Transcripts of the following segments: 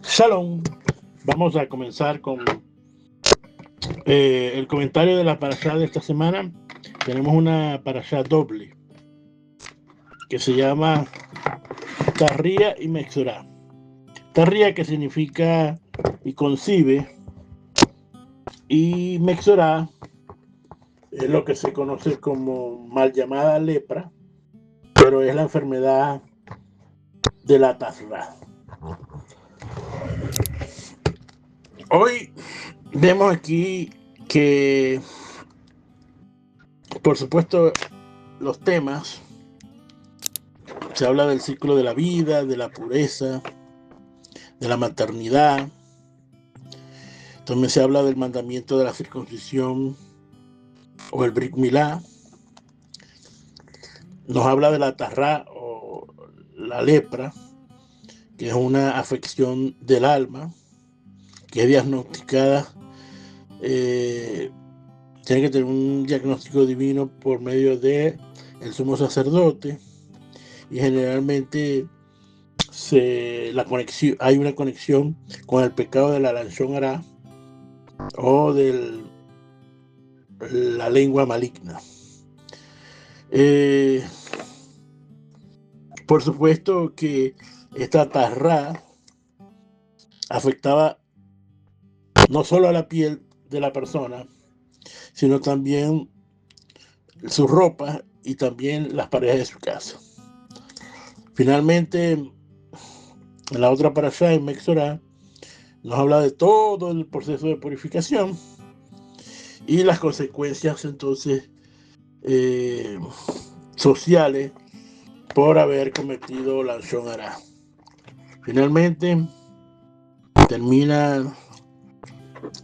Shalom. Vamos a comenzar con el comentario de la parashá de esta semana. Tenemos una parashá doble que se llama Tarría y Mexorá. Tarría, que significa y concibe, y Mexorá es lo que se conoce como mal llamada lepra, pero es la enfermedad de la Tazra. Hoy vemos aquí que, por supuesto, los temas, se habla del ciclo de la vida, de la pureza, de la maternidad. También se habla del mandamiento de la circuncisión o el Brit Milá. Nos habla de la tarra o la lepra, que es una afección del alma, que es diagnosticada, tiene que tener un diagnóstico divino por medio de el sumo sacerdote, y generalmente hay una conexión con el pecado de la Lashon Hará o de la lengua maligna. Por supuesto que esta tarra afectaba no solo a la piel de la persona, sino también su ropa y también las paredes de su casa. Finalmente, en la otra parashá, en Mexorá, nos habla de todo el proceso de purificación y las consecuencias entonces sociales por haber cometido la Lashon Hará. Finalmente termina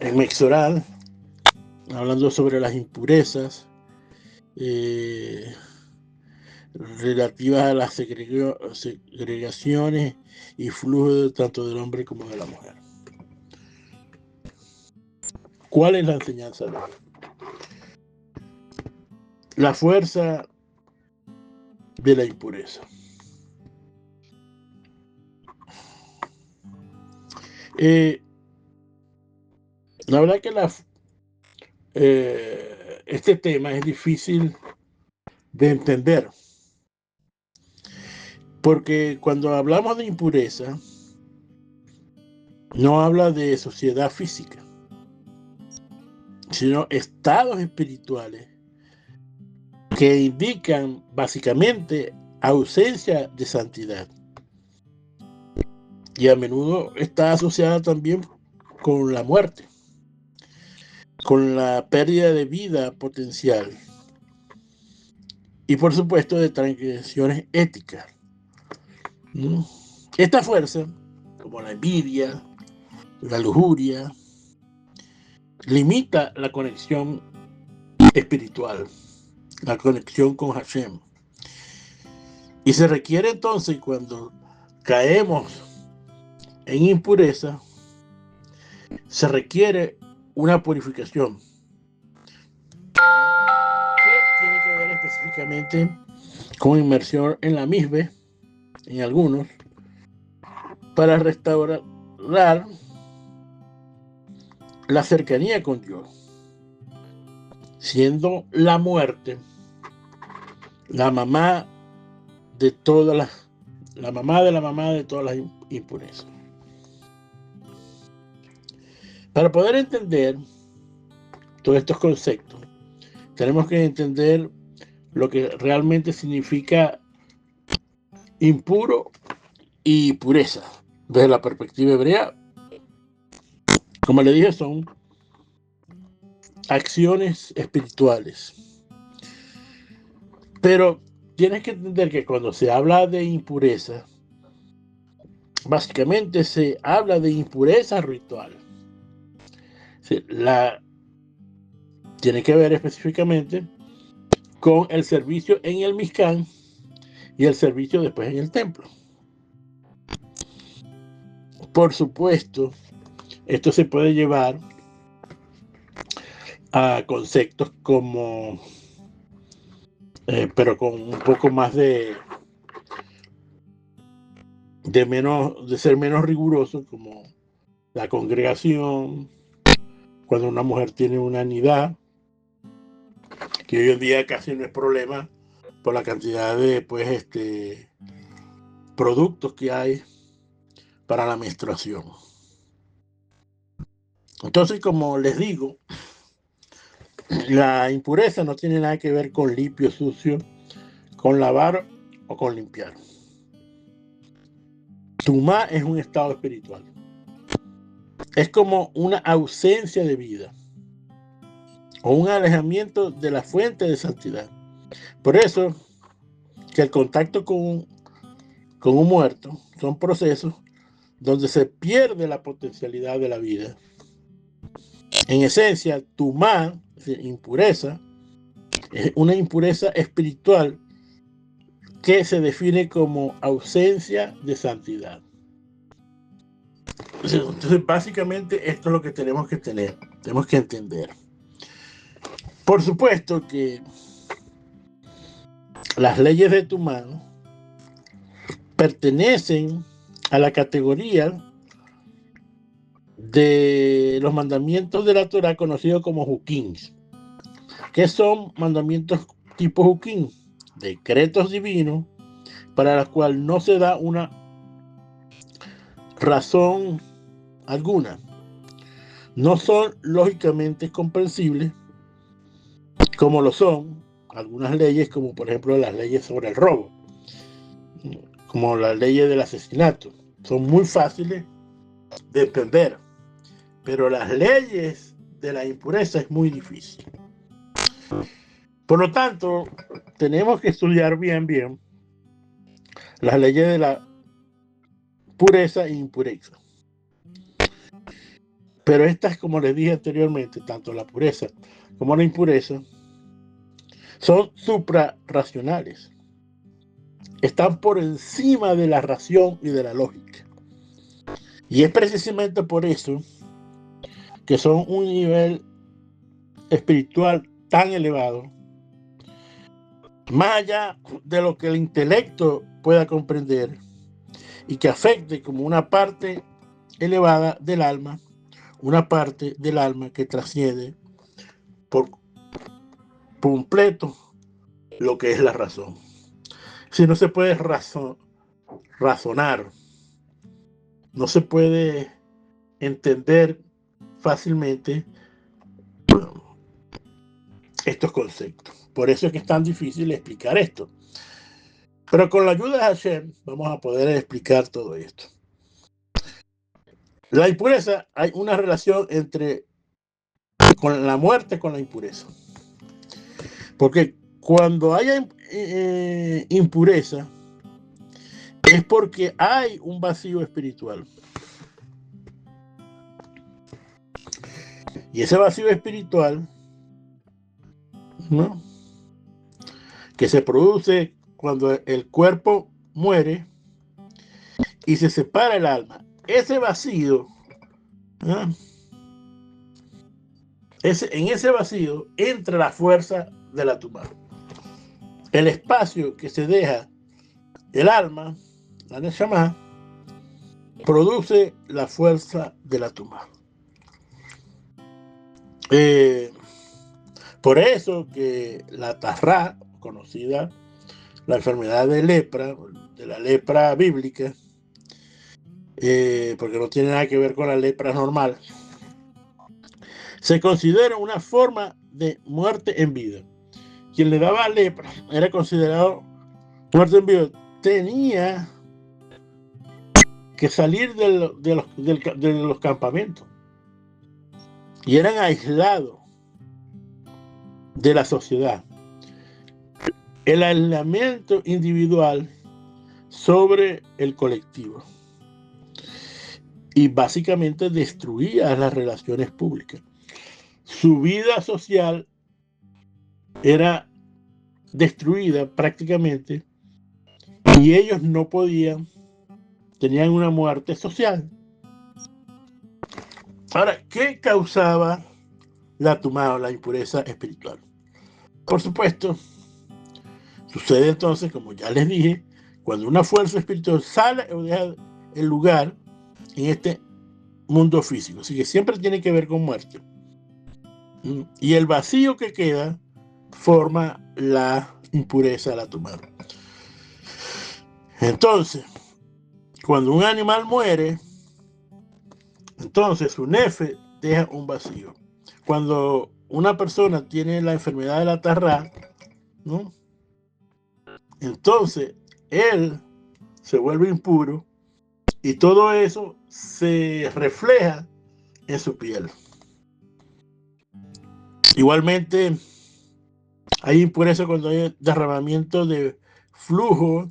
en Mexorá hablando sobre las impurezas relativas a las segregaciones y flujos tanto del hombre como de la mujer. ¿Cuál es la enseñanza de hoy? La fuerza de la impureza. La verdad que este tema es difícil de entender, porque cuando hablamos de impureza, no habla de sociedad física, sino estados espirituales que indican básicamente ausencia de santidad. Y a menudo está asociada también con la muerte, con la pérdida de vida potencial y, por supuesto, de transgresiones éticas. Esta fuerza, como la envidia, la lujuria, limita la conexión espiritual, la conexión con Hashem. Y se requiere entonces, cuando caemos en impureza, se requiere una purificación que tiene que ver específicamente con inmersión en la misbe, en algunos, para restaurar la cercanía con Dios, siendo la muerte la mamá de todas la mamá de la mamá de todas las impurezas. Para poder entender todos estos conceptos, tenemos que entender lo que realmente significa impuro y pureza. Desde la perspectiva hebrea, como le dije, son acciones espirituales. Pero tienes que entender que cuando se habla de impureza, básicamente se habla de impureza ritual. Tiene que ver específicamente con el servicio en el Mishkan y el servicio después en el templo. Por supuesto, esto se puede llevar a conceptos como, pero con un poco más de de ser menos riguroso, como la congregación, cuando una mujer tiene una nidad, que hoy en día casi no es problema por la cantidad de productos que hay para la menstruación. Entonces, como les digo, la impureza no tiene nada que ver con limpio, sucio, con lavar o con limpiar. Tumá es un estado espiritual. Es como una ausencia de vida o un alejamiento de la fuente de santidad. Por eso que el contacto con un muerto son procesos donde se pierde la potencialidad de la vida. En esencia, tumá, impureza, es una impureza espiritual que se define como ausencia de santidad. Entonces, básicamente, esto es lo que tenemos que entender. Por supuesto que las leyes de Tumá pertenecen a la categoría de los mandamientos de la Torá conocidos como Juquín. ¿Qué son mandamientos tipo Juquín? Decretos divinos para los cuales no se da una razón alguna. No son lógicamente comprensibles como lo son algunas leyes, como por ejemplo las leyes sobre el robo, como las leyes del asesinato. Son muy fáciles de entender, pero las leyes de la impureza es muy difícil. Por lo tanto, tenemos que estudiar bien las leyes de la pureza e impureza. Pero estas, como les dije anteriormente, tanto la pureza como la impureza son suprarracionales. Están por encima de la razón y de la lógica. Y es precisamente por eso que son un nivel espiritual tan elevado, más allá de lo que el intelecto pueda comprender, y que afecte como una parte elevada del alma, una parte del alma que trasciende por completo lo que es la razón. Si no se puede razonar, no se puede entender fácilmente estos conceptos. Por eso es que es tan difícil explicar esto. Pero con la ayuda de Hashem vamos a poder explicar todo esto. La impureza, hay una relación con la muerte con la impureza. Porque cuando haya impureza, es porque hay un vacío espiritual. Y ese vacío espiritual, ¿no?, que se produce cuando el cuerpo muere y se separa el alma. Ese vacío, ¿no?, en ese vacío entra la fuerza de la tumba. El espacio que se deja el alma, la Neshama, produce la fuerza de la tumba. Por eso que la tarra, conocida, la enfermedad de la lepra bíblica, porque no tiene nada que ver con la lepra normal, se considera una forma de muerte en vida. Quien le daba lepra era considerado muerte en vida. Tenía que salir de los campamentos y eran aislados de la sociedad. El aislamiento individual sobre el colectivo, y básicamente destruía las relaciones públicas. Su vida social era destruida prácticamente y ellos no podían, tenían una muerte social. Ahora, ¿qué causaba la tumá o la impureza espiritual? Por supuesto, sucede entonces, como ya les dije, cuando una fuerza espiritual sale o deja el lugar en este mundo físico. Así que siempre tiene que ver con muerte. Y el vacío que queda forma la impureza de la Tumá. Entonces, cuando un animal muere, entonces su nefe deja un vacío. Cuando una persona tiene la enfermedad de la tarrá, ¿no? Entonces él se vuelve impuro y todo eso se refleja en su piel. Igualmente hay impureza cuando hay derramamiento de flujo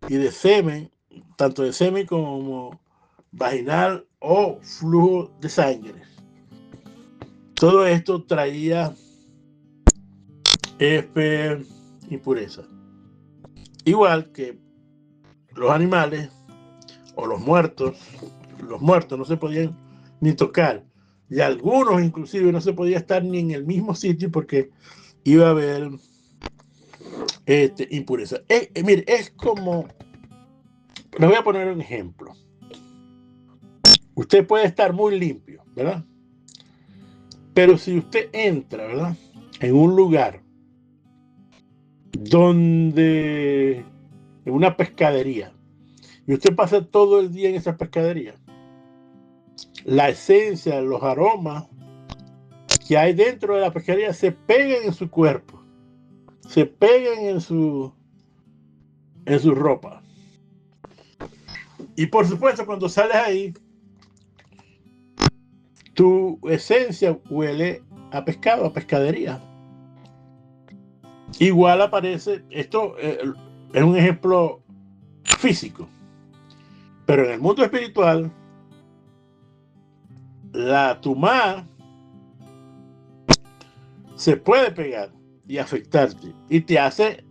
y de semen, tanto de semen como vaginal o flujo de sangre. Todo esto traía impureza. Igual que los animales o los muertos no se podían ni tocar. Y algunos inclusive no se podía estar ni en el mismo sitio porque iba a haber impureza. Mire, es como, les voy a poner un ejemplo. Usted puede estar muy limpio, ¿verdad? Pero si usted entra, ¿verdad?, en un lugar donde, en una pescadería, y usted pasa todo el día en esa pescadería, la esencia, los aromas que hay dentro de la pescadería se pegan en su cuerpo, se pegan en su ropa. Y por supuesto, cuando sales ahí, tu esencia huele a pescado, a pescadería. Igual aparece, esto es un ejemplo físico, pero en el mundo espiritual, la tumá se puede pegar y afectarte y te hace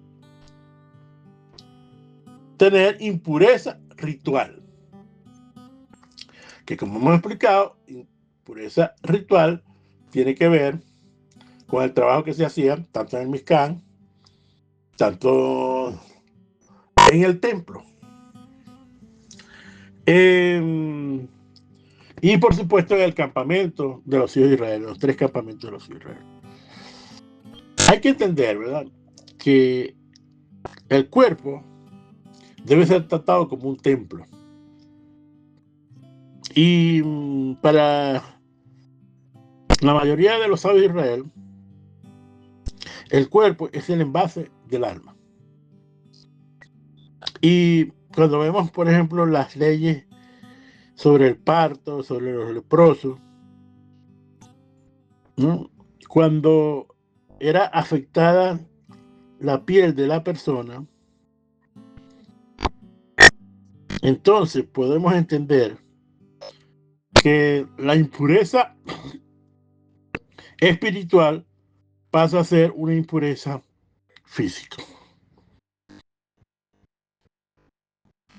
tener impureza ritual, que como hemos explicado, impureza ritual tiene que ver con el trabajo que se hacía tanto en el Mishkan, tanto en el templo. Y por supuesto en el campamento de los hijos de Israel, los 3 campamentos de los hijos de Israel. Hay que entender, ¿verdad?, que el cuerpo debe ser tratado como un templo. Y para la mayoría de los sabios de Israel, el cuerpo es el envase del alma. Y cuando vemos, por ejemplo, las leyes sobre el parto, sobre los leprosos, ¿no?, cuando era afectada la piel de la persona, entonces podemos entender que la impureza espiritual pasa a ser una impureza física.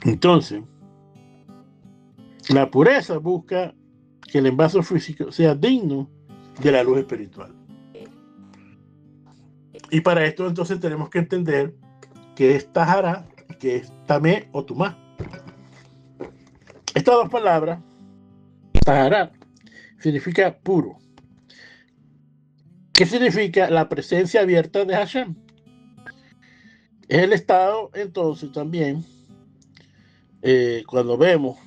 Entonces, la pureza busca que el envase físico sea digno de la luz espiritual. Y para esto entonces tenemos que entender que es Tahará y que es Tamé o Tumá. Estas dos palabras, Tahará, significa puro. ¿Qué significa? La presencia abierta de Hashem. Es el estado entonces también, cuando vemos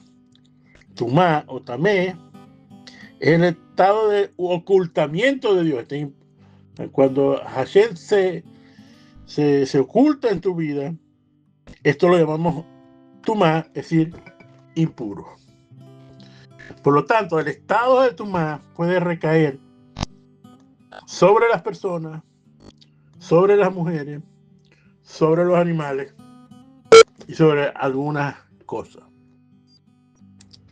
Tumá o Tamé, es el estado de ocultamiento de Dios. Cuando Hashem se oculta en tu vida, esto lo llamamos Tumá, es decir, impuro. Por lo tanto, el estado de Tumá puede recaer sobre las personas, sobre las mujeres, sobre los animales y sobre algunas cosas.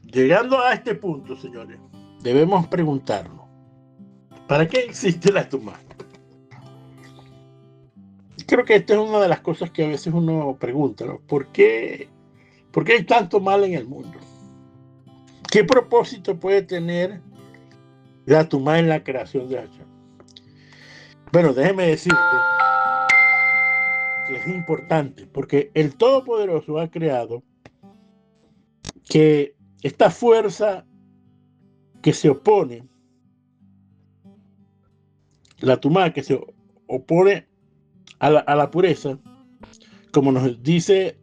Llegando a este punto, señores, debemos preguntarnos, ¿para qué existe la Tumá? Creo que esta es una de las cosas que a veces uno pregunta, ¿no? ¿Por qué hay tanto mal en el mundo? ¿Qué propósito puede tener la Tumá en la creación de Hashem? Bueno, déjeme decirte que es importante, porque el Todopoderoso ha creado que esta fuerza que se opone, la tumá que se opone a la pureza, como nos dice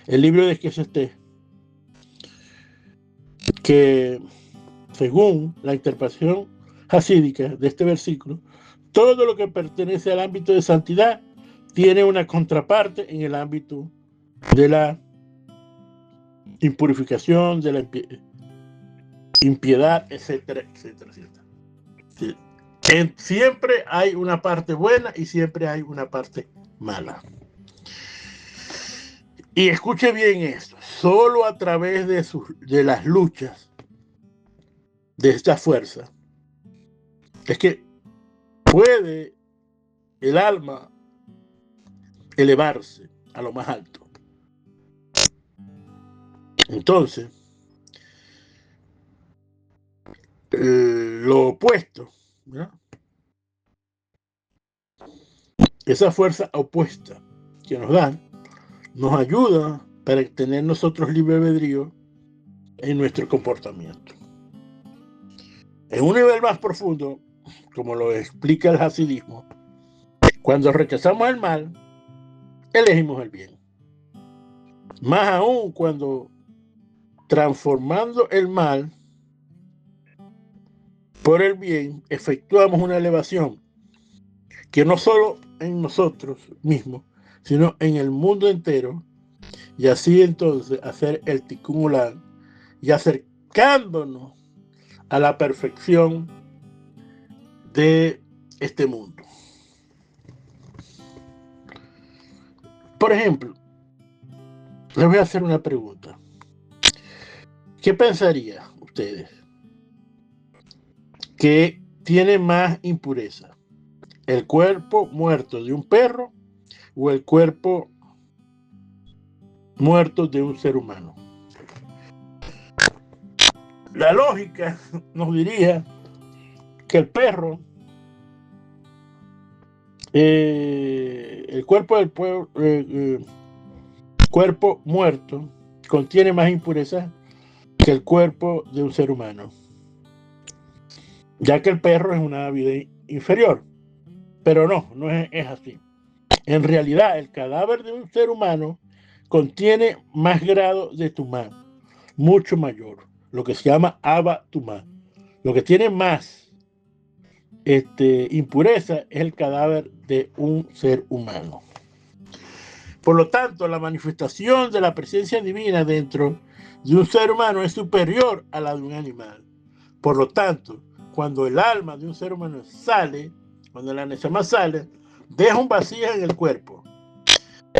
el libro de Eclesiastés, que según la interpretación hasídica de este versículo, todo lo que pertenece al ámbito de santidad tiene una contraparte en el ámbito de la impurificación, de la impiedad, etcétera, etcétera, etcétera. Sí. Siempre hay una parte buena y siempre hay una parte mala. Y escuche bien esto, solo a través de las luchas de esta fuerza es que puede el alma elevarse a lo más alto. Entonces, lo opuesto, ¿no? Esa fuerza opuesta que nos dan, nos ayuda para tener nosotros libre albedrío en nuestro comportamiento. En un nivel más profundo, como lo explica el hasidismo, cuando rechazamos el mal, elegimos el bien. Más aún cuando transformando el mal por el bien, efectuamos una elevación que no solo en nosotros mismos, sino en el mundo entero, y así entonces hacer el tikkun olam y acercándonos a la perfección de este mundo. Por ejemplo, les voy a hacer una pregunta. ¿Qué pensarían ustedes que tiene más impureza? ¿El cuerpo muerto de un perro o el cuerpo muerto de un ser humano? La lógica nos diría que el perro, el cuerpo del cuerpo muerto contiene más impureza que el cuerpo de un ser humano, ya que el perro es una vida inferior. Pero no es así. En realidad, el cadáver de un ser humano contiene más grado de tumá, mucho mayor, lo que se llama aba tumá. Lo que tiene más impureza es el cadáver de un ser humano. Por lo tanto, la manifestación de la presencia divina dentro de un ser humano es superior a la de un animal. Por lo tanto, cuando el alma de un ser humano sale, cuando la neshama sale, deja un vacío en el cuerpo.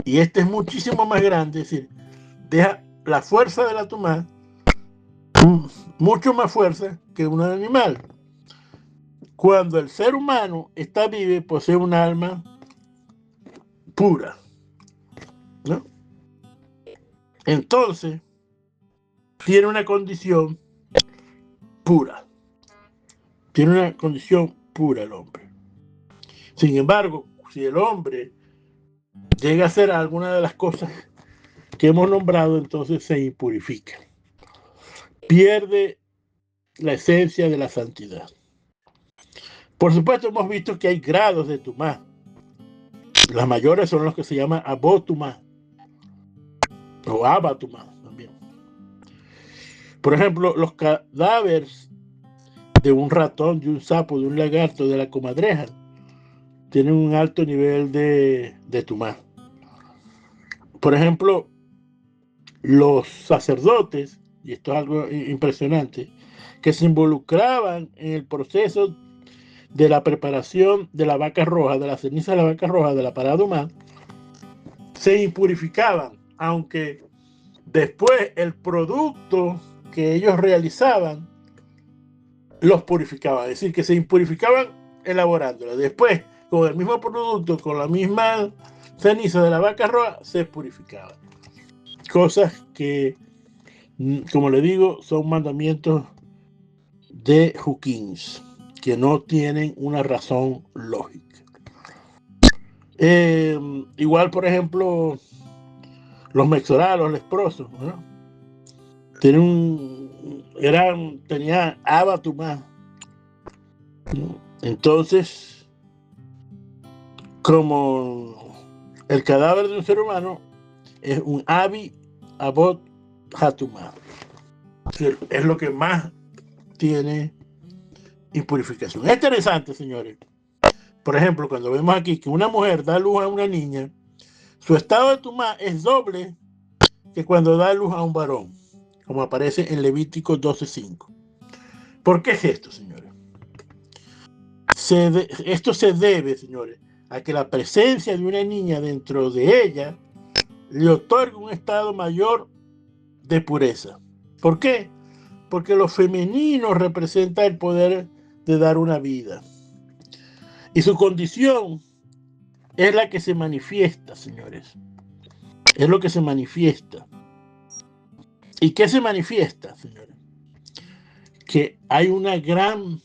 Y este es muchísimo más grande, es decir, deja la fuerza de la tumá, mucho más fuerza que un animal. Cuando el ser humano está vivo, posee un alma pura, ¿no? Entonces, tiene una condición pura. Tiene una condición pura el hombre. Sin embargo, si el hombre llega a hacer alguna de las cosas que hemos nombrado, entonces se impurifica. Pierde la esencia de la santidad. Por supuesto, hemos visto que hay grados de tumá. Las mayores son los que se llaman abotumá o abatumá también. Por ejemplo, los cadáveres de un ratón, de un sapo, de un lagarto, de la comadreja, tienen un alto nivel de tumá. Por ejemplo, los sacerdotes, y esto es algo impresionante, que se involucraban en el proceso de la preparación de la vaca roja, de la ceniza de la vaca roja, de la parada humana, se impurificaban, aunque después el producto que ellos realizaban los purificaba, es decir, que se impurificaban elaborándola. Después, con el mismo producto, con la misma ceniza de la vaca roja, se purificaban. Cosas que, como le digo, son mandamientos de Hukins, que no tienen una razón lógica. Igual, por ejemplo, los mexorá, los leprosos, ¿no? tenía abatumá. Entonces, como el cadáver de un ser humano es un abi abot hatumá, es lo que más tiene impurificación. Es interesante, señores. Por ejemplo, cuando vemos aquí que una mujer da luz a una niña, su estado de tumá es doble que cuando da luz a un varón, como aparece en Levítico 12:5. ¿Por qué es esto, señores? Esto se debe, señores, a que la presencia de una niña dentro de ella le otorga un estado mayor de pureza. ¿Por qué? Porque lo femenino representa el poder de dar una vida. Y su condición es la que se manifiesta, señores. Es lo que se manifiesta. ¿Y qué se manifiesta, señores? Que hay una gran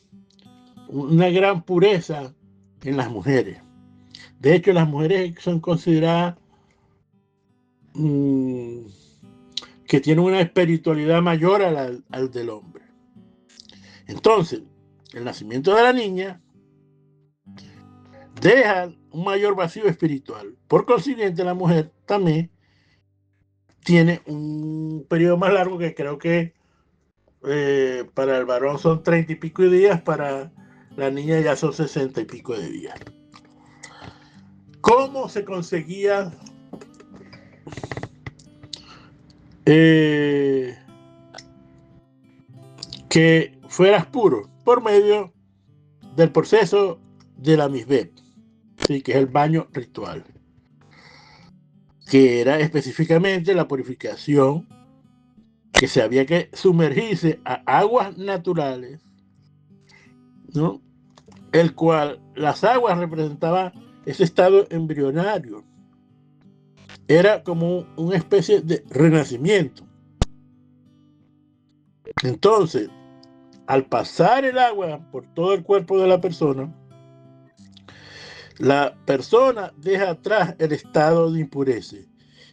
pureza en las mujeres. De hecho, las mujeres son consideradas que tienen una espiritualidad mayor al del hombre. Entonces, el nacimiento de la niña deja un mayor vacío espiritual. Por consiguiente, la mujer también tiene un periodo más largo, que creo que para el varón son 30 y pico de días, para la niña ya son 60 y pico de días. ¿Cómo se conseguía que fueras puro? Por medio del proceso de la misbeh, ¿sí? Que es el baño ritual, que era específicamente la purificación, que se había que sumergirse a aguas naturales, ¿no? El cual las aguas representaban ese estado embrionario. Era como una especie de renacimiento. Entonces, al pasar el agua por todo el cuerpo de la persona deja atrás el estado de impureza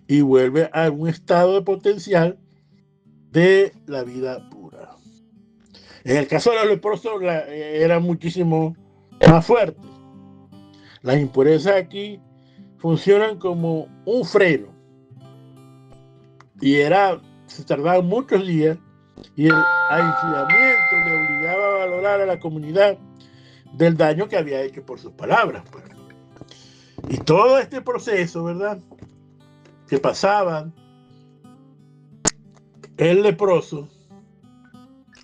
y vuelve a un estado de potencial de la vida pura. En el caso de los leprosos era muchísimo más fuerte. Las impurezas aquí funcionan como un freno, y se tardaban muchos días, y el aislamiento le obligaba a valorar a la comunidad del daño que había hecho por sus palabras, pues. Y todo este proceso, ¿verdad?, que pasaba el leproso,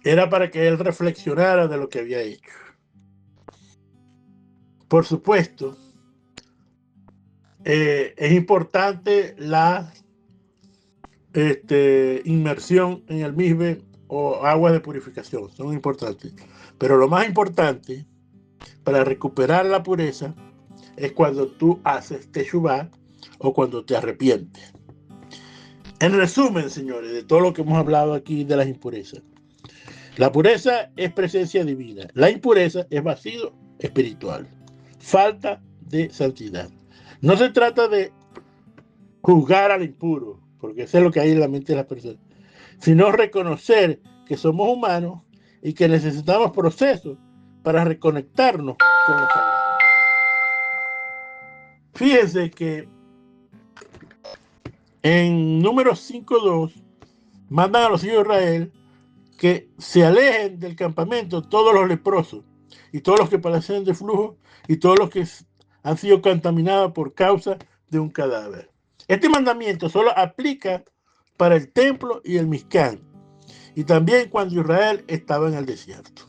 era para que él reflexionara de lo que había hecho. Por supuesto, es importante la inmersión en el misbeh o aguas de purificación, son importantes. Pero lo más importante para recuperar la pureza es cuando tú haces teshuvá o cuando te arrepientes. En resumen, señores, de todo lo que hemos hablado aquí de las impurezas, la pureza es presencia divina, la impureza es vacío espiritual, falta de santidad. No se trata de juzgar al impuro, porque eso es lo que hay en la mente de las personas, sino reconocer que somos humanos y que necesitamos procesos para reconectarnos con los sagrados. Fíjense que en Números 5:2 mandan a los hijos de Israel que se alejen del campamento todos los leprosos y todos los que padecen de flujo y todos los que han sido contaminados por causa de un cadáver. Este mandamiento solo aplica para el templo y el Mizcán, y también cuando Israel estaba en el desierto.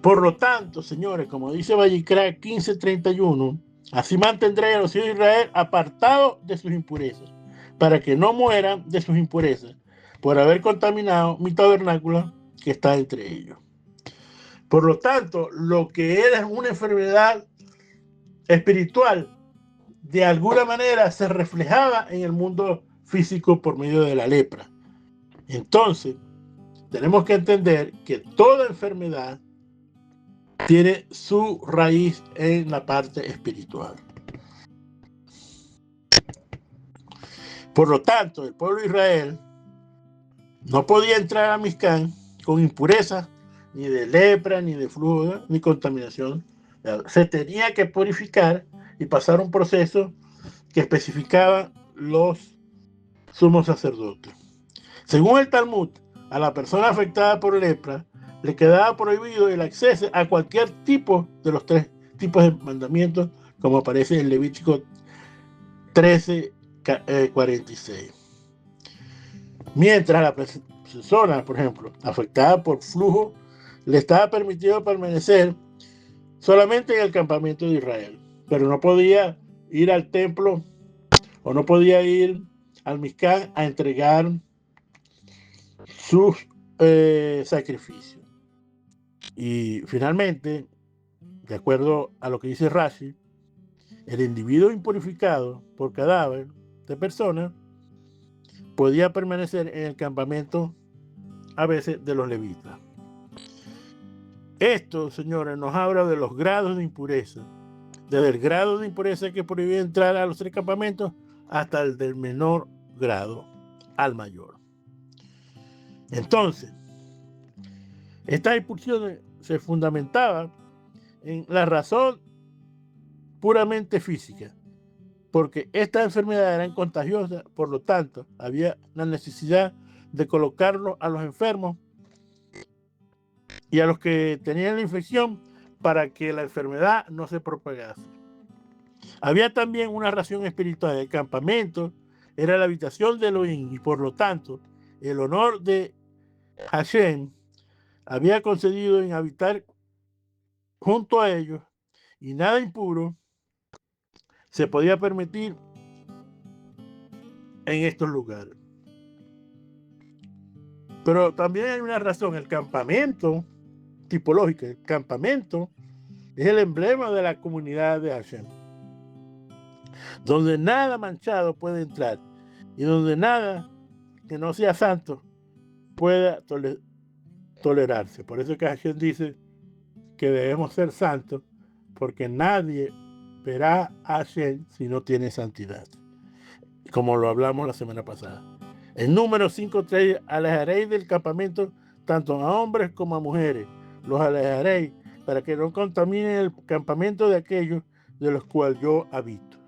Por lo tanto, señores, como dice Vallicrá 15:31, así mantendré a los hijos de Israel apartados de sus impurezas, para que no mueran de sus impurezas, por haber contaminado mi tabernáculo que está entre ellos. Por lo tanto, lo que era una enfermedad espiritual, de alguna manera se reflejaba en el mundo físico por medio de la lepra. Entonces, tenemos que entender que toda enfermedad tiene su raíz en la parte espiritual. Por lo tanto, el pueblo de Israel no podía entrar a Mizcán con impurezas, ni de lepra, ni de flujo, ni contaminación. Se tenía que purificar y pasar un proceso que especificaban los sumos sacerdotes. Según el Talmud, a la persona afectada por lepra le quedaba prohibido el acceso a cualquier tipo de los 3 tipos de mandamientos, como aparece en Levítico 13:46. Mientras la persona, por ejemplo, afectada por flujo, le estaba permitido permanecer solamente en el campamento de Israel, pero no podía ir al templo o no podía ir al Mizcán a entregar sus sacrificios. Y finalmente, de acuerdo a lo que dice Rashi, el individuo impurificado por cadáver de persona podía permanecer en el campamento a veces de los levitas. Esto, señores, nos habla de los grados de impureza, desde el grado de impureza que prohibía entrar a los 3 campamentos hasta el del menor grado al mayor. Entonces, esta expulsión se fundamentaba en la razón puramente física, porque estas enfermedades eran contagiosas, por lo tanto, había la necesidad de colocarlo a los enfermos y a los que tenían la infección para que la enfermedad no se propagase. Había también una razón espiritual. El campamento era la habitación de Elohim y por lo tanto el honor de Hashem había concedido en habitar junto a ellos y nada impuro se podía permitir en estos lugares. Pero también hay una razón. El campamento tipológico, el campamento es el emblema de la comunidad de Hashem, donde nada manchado puede entrar y donde nada que no sea santo pueda tolerarse. Por eso que Hashem dice que debemos ser santos, porque nadie verá a Hashem si no tiene santidad, como lo hablamos la semana pasada. En Número 5:3, alejaréis del campamento tanto a hombres como a mujeres, los alejaréis para que no contaminen el campamento de aquellos de los cuales yo habito.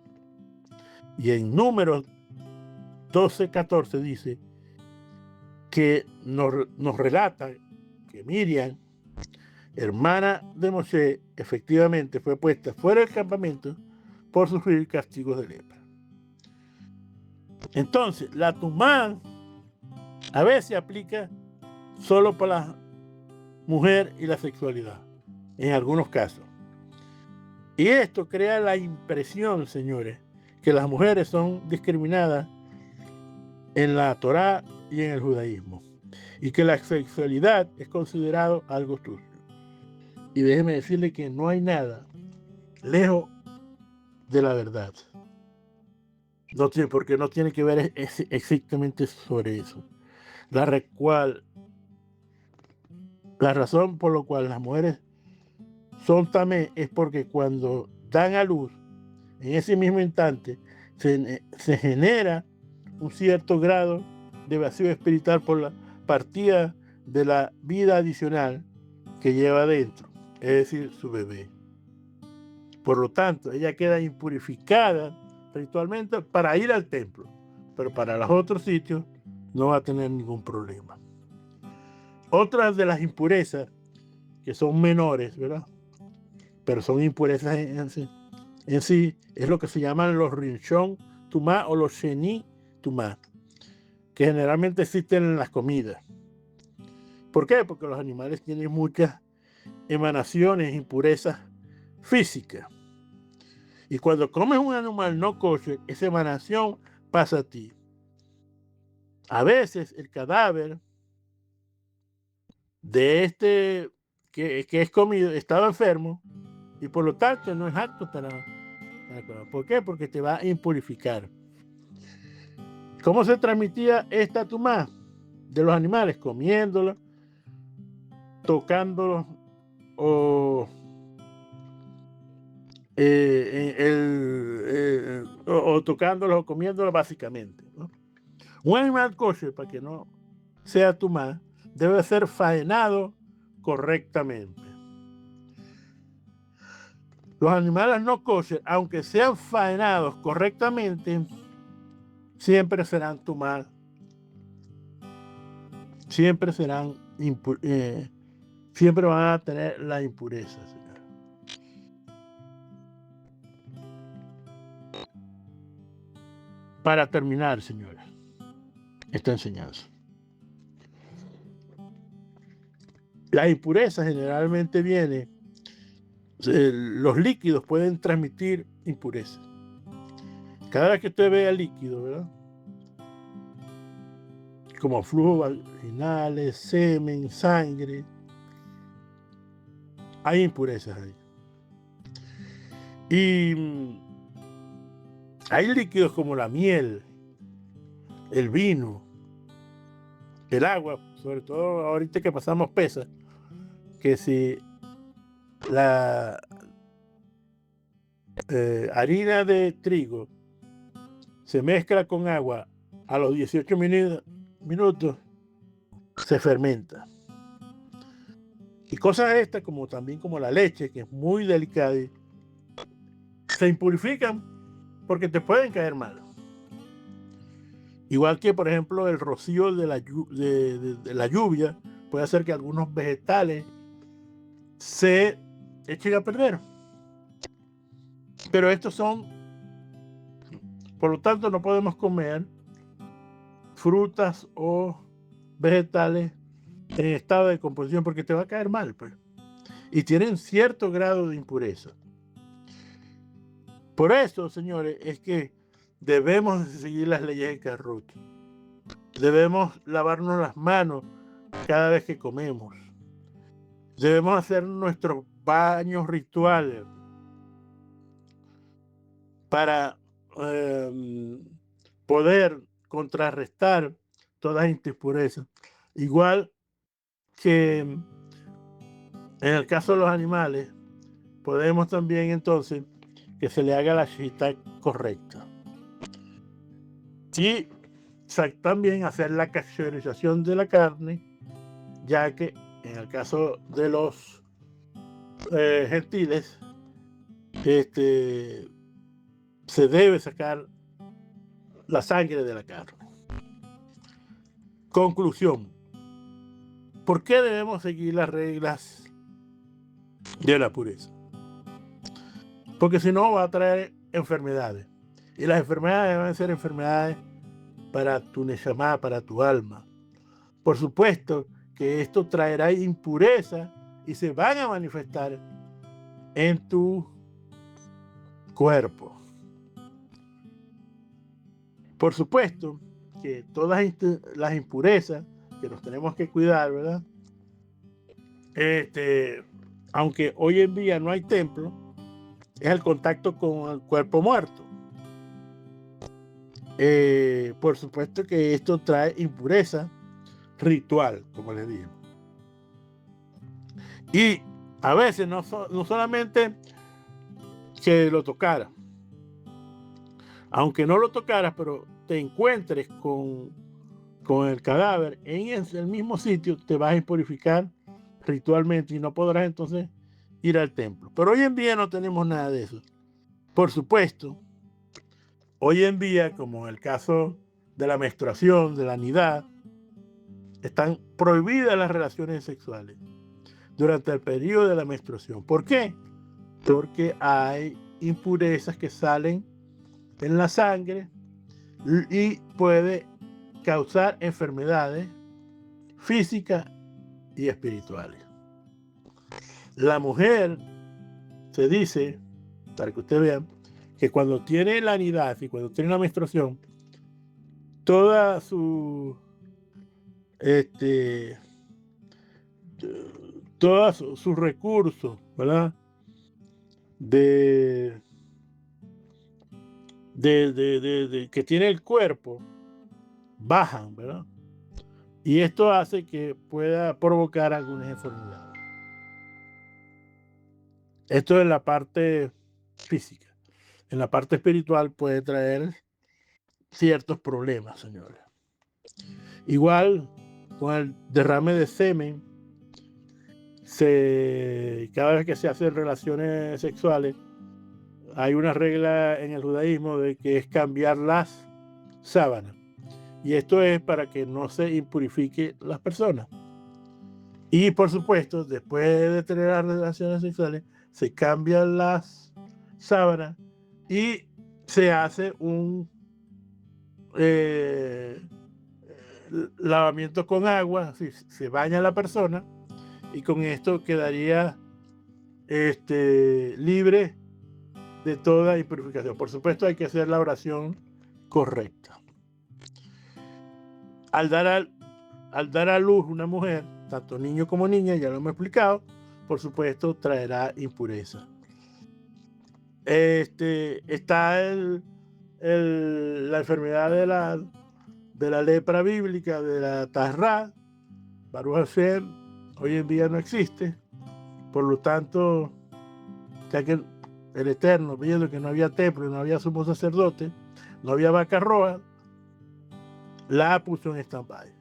Y en Números 12:14 dice que nos relata que Miriam, hermana de Moshe, efectivamente fue puesta fuera del campamento por sufrir castigos de lepra. Entonces, la tumá a veces aplica solo para la mujer y la sexualidad, en algunos casos. Y esto crea la impresión, señores, que las mujeres son discriminadas en la Torá y en el judaísmo, y que la sexualidad es considerado algo sucio. Y déjeme decirle que no hay nada lejos de la verdad. No tiene, porque no tiene que ver exactamente sobre eso. La razón por la cual las mujeres son tamé es porque cuando dan a luz, en ese mismo instante, se genera un cierto grado de vacío espiritual por la partida de la vida adicional que lleva adentro, es decir, su bebé. Por lo tanto, ella queda impurificada ritualmente para ir al templo, pero para los otros sitios no va a tener ningún problema. Otras de las impurezas que son menores, ¿verdad? Pero son impurezas en sí, es lo que se llaman los rinshon tumá o los sheni tumá, que generalmente existen en las comidas. ¿Por qué? Porque los animales tienen muchas emanaciones, impurezas físicas. Y cuando comes un animal no kosher, esa emanación pasa a ti. A veces el cadáver de este que es comido estaba enfermo y por lo tanto no es apto para comer. ¿Por qué? Porque te va a impurificar. ¿Cómo se transmitía esta tumá de los animales? Comiéndolos, tocándolos o tocándolos o comiéndolos básicamente, ¿no? Un animal kosher, para que no sea tumá, debe ser faenado correctamente. Los animales no kosher, aunque sean faenados correctamente, siempre serán tumá. Siempre serán siempre van a tener la impureza, señor. Para terminar, señores, esta enseñanza. La impureza generalmente viene, los líquidos pueden transmitir impureza. Cada vez que usted vea líquido, ¿verdad? Como flujos vaginales, semen, sangre, hay impurezas ahí. Y hay líquidos como la miel, el vino, el agua, sobre todo ahorita que pasamos pesas, que si la harina de trigo se mezcla con agua a los 18 minutos, se fermenta. Y cosas estas, como también como la leche, que es muy delicada, se impurifican porque te pueden caer mal. Igual que, por ejemplo, el rocío de la lluvia puede hacer que algunos vegetales se echen a perder. Pero estos son, por lo tanto, no podemos comer frutas o vegetales en estado de composición porque te va a caer mal, pues. Y tienen cierto grado de impureza. Por eso, señores, es que debemos seguir las leyes de Carrut. Debemos lavarnos las manos cada vez que comemos. Debemos hacer nuestros baños rituales para poder contrarrestar todas estas impurezas. Igual que en el caso de los animales, podemos también entonces que se le haga la shita correcta. Y también hacer la cacherización de la carne, ya que en el caso de los gentiles, se debe sacar la sangre de la carne. Conclusión. ¿Por qué debemos seguir las reglas de la pureza? Porque si no va a traer enfermedades. Y las enfermedades van a ser enfermedades para tu neshama, para tu alma. Por supuesto que esto traerá impureza y se van a manifestar en tu cuerpo. Por supuesto que todas las impurezas que nos tenemos que cuidar, ¿verdad? Aunque hoy en día no hay templo, es el contacto con el cuerpo muerto. Por supuesto que esto trae impureza ritual, como les dije. Y a veces no solamente que lo tocara, aunque no lo tocaras, pero te encuentres con el cadáver en el mismo sitio, te vas a impurificar ritualmente y no podrás entonces ir al templo. Pero hoy en día no tenemos nada de eso. Por supuesto, hoy en día, como en el caso de la menstruación, de la nidad, están prohibidas las relaciones sexuales durante el periodo de la menstruación. ¿Por qué? Porque hay impurezas que salen en la sangre y puede causar enfermedades físicas y espirituales. La mujer, se dice, para que ustedes vean, que cuando tiene la nidad y cuando tiene la menstruación, toda su todos sus recursos, ¿verdad? Que tiene el cuerpo bajan, ¿verdad? Y esto hace que pueda provocar algunas enfermedades. Esto es la parte física. En la parte espiritual puede traer ciertos problemas, señores. Igual con el derrame de semen, cada vez que se hacen relaciones sexuales, hay una regla en el judaísmo de que es cambiar las sábanas. Y esto es para que no se impurifique las personas. Y por supuesto, después de tener las relaciones sexuales, se cambian las sábanas y se hace un lavamiento con agua, se baña la persona y con esto quedaría libre de toda impurificación. Por supuesto, hay que hacer la oración correcta. Al dar a luz una mujer, tanto niño como niña, ya lo hemos explicado, por supuesto traerá impureza. Está la enfermedad de la lepra bíblica, de la Tarrá. Baruch Hashem, hoy en día no existe. Por lo tanto, ya que el Eterno, viendo que no había templo, no había sumo sacerdote, no había vaca roja, la puso en stand-by.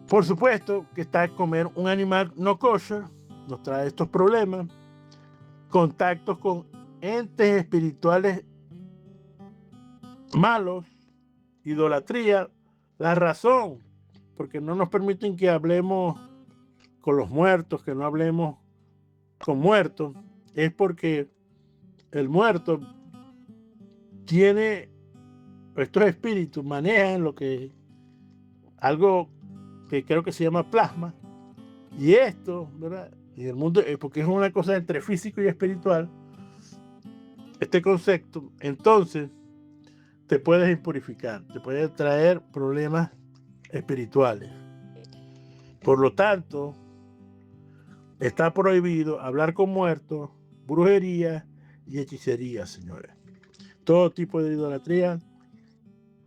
Por supuesto que está comer un animal no kosher nos trae estos problemas, contactos con entes espirituales malos, idolatría, la razón, porque no nos permiten que hablemos con los muertos, que no hablemos con muertos, es porque el muerto tiene, estos espíritus manejan algo que creo que se llama plasma, y esto, ¿verdad? Y el mundo, porque es una cosa entre físico y espiritual, este concepto, entonces te puedes impurificar, te puede traer problemas espirituales. Por lo tanto, está prohibido hablar con muertos, brujería y hechicería, señores. Todo tipo de idolatría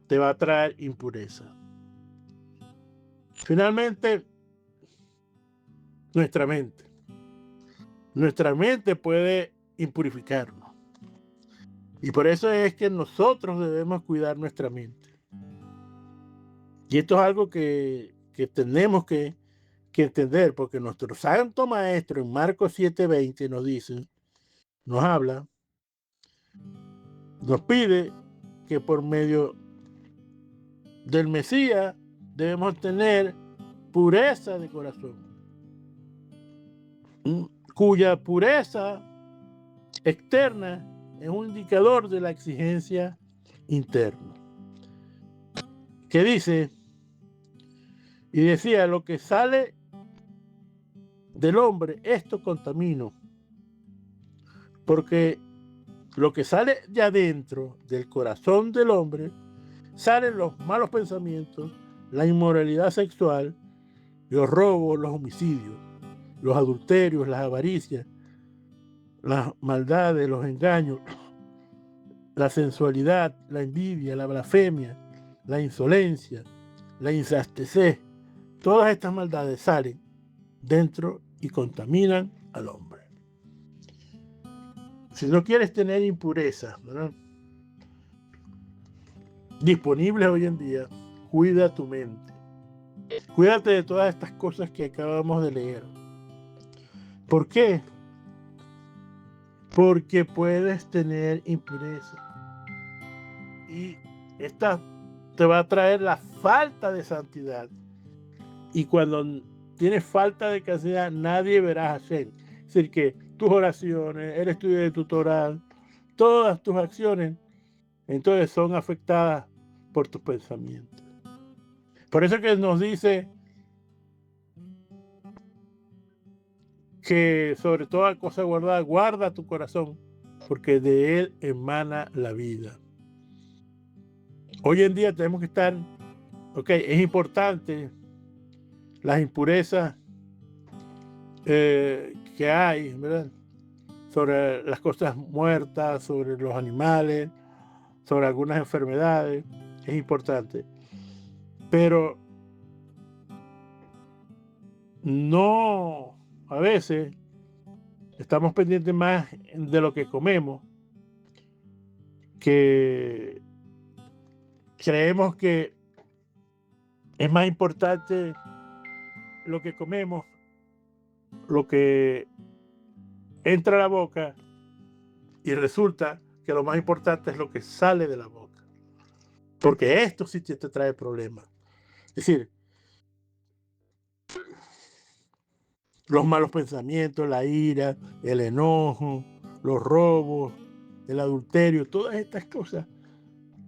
te va a traer impureza. Finalmente, nuestra mente. Nuestra mente puede impurificarnos. Y por eso es que nosotros debemos cuidar nuestra mente. Y esto es algo que tenemos que entender, porque nuestro santo maestro en Marcos 7:20 nos habla, nos pide que por medio del Mesías debemos tener pureza de corazón, cuya pureza externa es un indicador de la exigencia interna. Que dice, y decía, lo que sale del hombre, esto contamina, porque lo que sale de adentro del corazón del hombre, salen los malos pensamientos, la inmoralidad sexual, los robos, los homicidios, los adulterios, las avaricias, las maldades, los engaños, la sensualidad, la envidia, la blasfemia, la insolencia, la insensatez. Todas estas maldades salen dentro y contaminan al hombre. Si no quieres tener impureza, ¿verdad?, disponibles hoy en día, cuida tu mente. Cuídate de todas estas cosas que acabamos de leer. ¿Por qué? Porque puedes tener impureza. Y esta te va a traer la falta de santidad. Y cuando tienes falta de castidad, nadie verá a Hashem. Es decir, que tus oraciones, el estudio de tu Torah, todas tus acciones, entonces son afectadas por tus pensamientos. Por eso que nos dice que sobre toda cosa guardada, guarda tu corazón, porque de él emana la vida. Hoy en día tenemos que estar, es importante las impurezas que hay, ¿verdad?, sobre las cosas muertas, sobre los animales, sobre algunas enfermedades, es importante. Pero no, a veces estamos pendientes más de lo que comemos que creemos que es más importante lo que comemos, lo que entra a la boca, y resulta que lo más importante es lo que sale de la boca. Porque esto sí te trae problemas. Es decir, los malos pensamientos, la ira, el enojo, los robos, el adulterio, todas estas cosas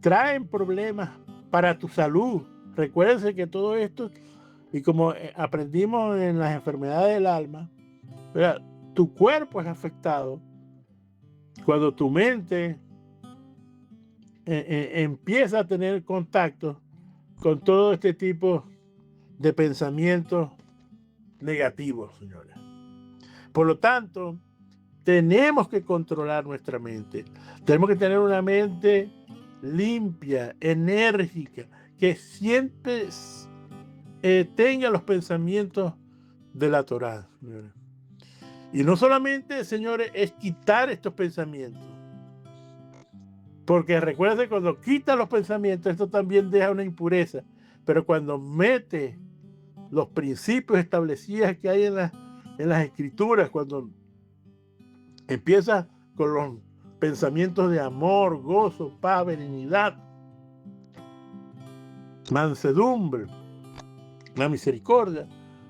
traen problemas para tu salud. Recuérdense que todo esto, y como aprendimos en las enfermedades del alma, ¿verdad? Tu cuerpo es afectado cuando tu mente empieza a tener contacto con todo este tipo de pensamientos negativos, señores. Por lo tanto, tenemos que controlar nuestra mente. Tenemos que tener una mente limpia, enérgica, que siempre tenga los pensamientos de la Torá, señores. Y no solamente, señores, es quitar estos pensamientos. Porque recuerden, cuando quita los pensamientos, esto también deja una impureza. Pero cuando mete los principios establecidos que hay en las escrituras, cuando empieza con los pensamientos de amor, gozo, paz, benignidad, mansedumbre, la misericordia,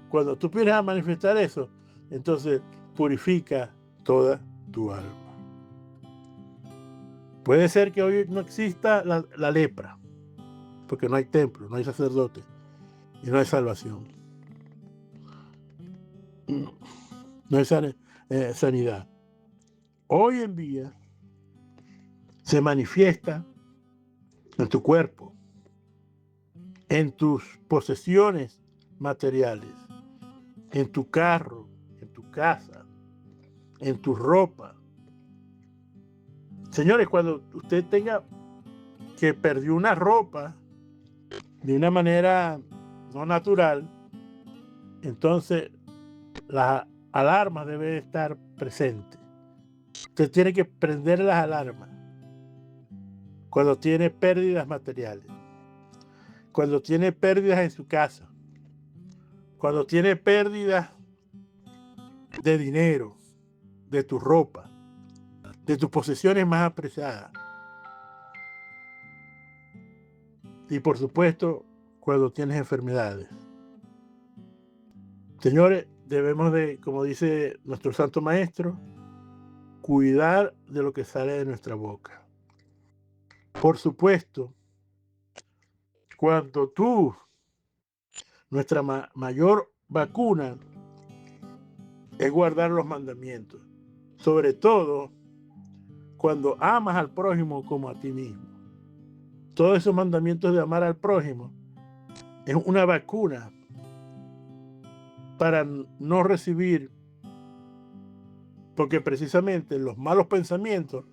cuando tú vienes a manifestar eso, entonces purifica toda tu alma. Puede ser que hoy no exista la lepra, porque no hay templo, no hay sacerdote y no hay salvación. No hay sanidad. Hoy en día se manifiesta en tu cuerpo, en tus posesiones materiales, en tu carro, en tu casa, en tu ropa. Señores, cuando usted tenga que perdió una ropa de una manera no natural, entonces las alarmas deben estar presentes. Usted tiene que prender las alarmas cuando tiene pérdidas materiales, cuando tiene pérdidas en su casa, cuando tiene pérdidas de dinero, de tu ropa, de tus posesiones más apreciadas. Y por supuesto, cuando tienes enfermedades. Señores, debemos de, como dice nuestro Santo Maestro, cuidar de lo que sale de nuestra boca. Por supuesto, cuando nuestra mayor vacuna es guardar los mandamientos, sobre todo cuando amas al prójimo como a ti mismo. Todos esos mandamientos de amar al prójimo es una vacuna para no recibir, porque precisamente los malos pensamientos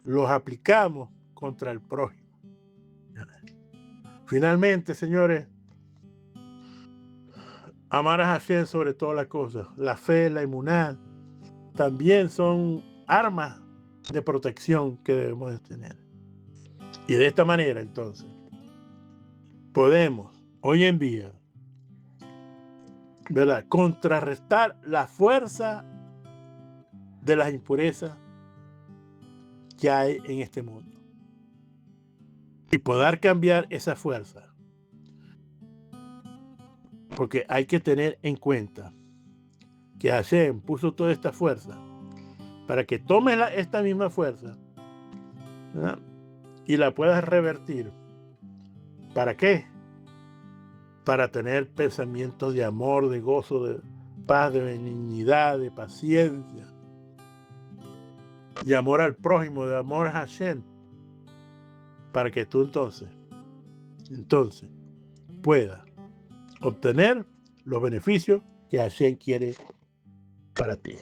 los aplicamos contra el prójimo. Finalmente, señores, amar a Hashem sobre todas las cosas. La fe, la emuná, también son armas de protección que debemos de tener. Y de esta manera, entonces, podemos, hoy en día, ¿verdad?, contrarrestar la fuerza de las impurezas que hay en este mundo. Y poder cambiar esa fuerza. Porque hay que tener en cuenta que Hashem puso toda esta fuerza para que tomes esta misma fuerza, ¿verdad?, y la puedas revertir. ¿Para qué? Para tener pensamientos de amor, de gozo, de paz, de benignidad, de paciencia, de amor al prójimo, de amor a Hashem, para que tú entonces puedas obtener los beneficios que Hashem quiere para ti.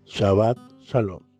Shabbat Shalom.